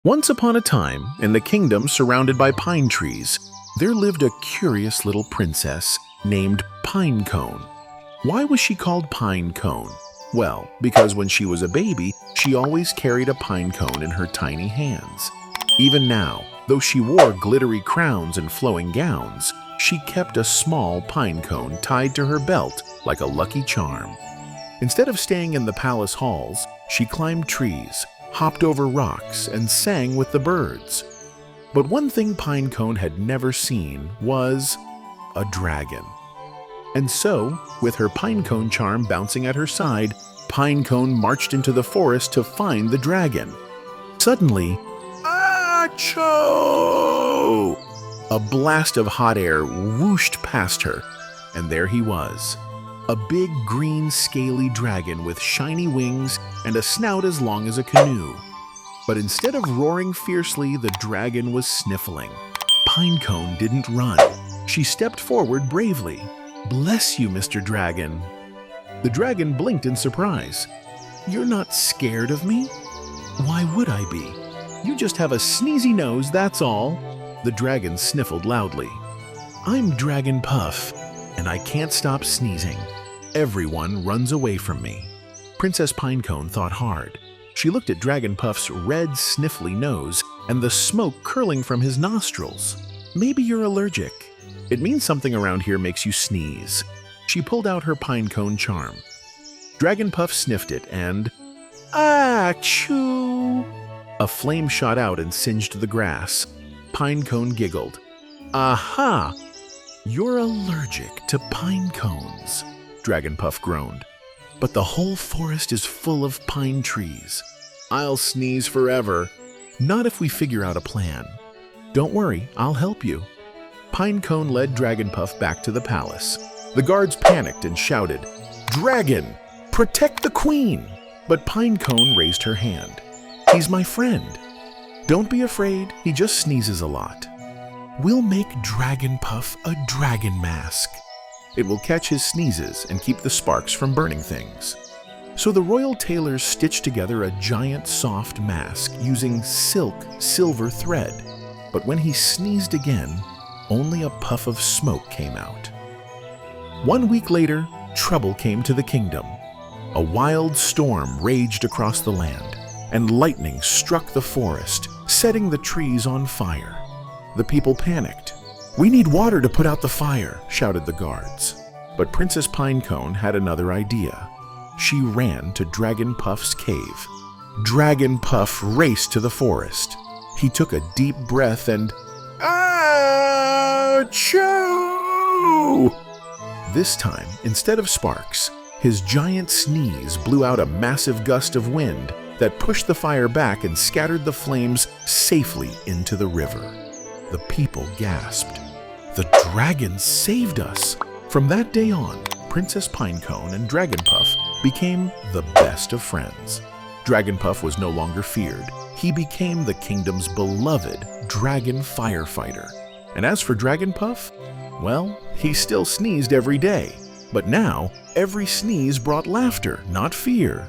Once upon a time, in the kingdom surrounded by pine trees, there lived a curious little princess named Pinecone. Why was she called Pinecone? Well, because when she was a baby, she always carried a pine cone in her tiny hands. Even now, though she wore glittery crowns and flowing gowns, she kept a small pine cone tied to her belt like a lucky charm. Instead of staying in the palace halls, she climbed trees, hopped over rocks, and sang with the birds. But one thing Pinecone had never seen was a dragon. And so, with her pinecone charm bouncing at her side, Pinecone marched into the forest to find the dragon. Suddenly, achoo! A blast of hot air whooshed past her, and there he was. A big green scaly dragon with shiny wings and a snout as long as a canoe. But instead of roaring fiercely, the dragon was sniffling. Pinecone didn't run. She stepped forward bravely. "Bless you, Mr. Dragon." The dragon blinked in surprise. "You're not scared of me?" "Why would I be? You just have a sneezy nose, that's all." The dragon sniffled loudly. "I'm Dragon Puff, and I can't stop sneezing. Everyone runs away from me." Princess Pinecone thought hard. She looked at Dragon Puff's red, sniffly nose and the smoke curling from his nostrils. "Maybe you're allergic. It means something around here makes you sneeze." She pulled out her pinecone charm. Dragon Puff sniffed it and, achoo! A flame shot out and singed the grass. Pinecone giggled. "Aha! You're allergic to pine cones," Dragon Puff groaned. "But the whole forest is full of pine trees. I'll sneeze forever. Not if we figure out a plan. Don't worry, I'll help you." Pinecone led Dragon Puff back to the palace. The guards panicked and shouted, "Dragon, protect the queen!" But Pinecone raised her hand. "He's my friend. Don't be afraid, he just sneezes a lot. We'll make Dragon Puff a dragon mask. It will catch his sneezes and keep the sparks from burning things." So the royal tailors stitched together a giant soft mask using silver thread. But when he sneezed again, only a puff of smoke came out. 1 week later, trouble came to the kingdom. A wild storm raged across the land, and lightning struck the forest, setting the trees on fire. The people panicked. "We need water to put out the fire," shouted the guards. But Princess Pinecone had another idea. She ran to Dragon Puff's cave. Dragon Puff raced to the forest. He took a deep breath and, achoo! This time, instead of sparks, his giant sneeze blew out a massive gust of wind that pushed the fire back and scattered the flames safely into the river. The people gasped. "The dragon saved us!" From that day on, Princess Pinecone and Dragon Puff became the best of friends. Dragon Puff was no longer feared. He became the kingdom's beloved dragon firefighter. And as for Dragon Puff, well, he still sneezed every day. But now, every sneeze brought laughter, not fear.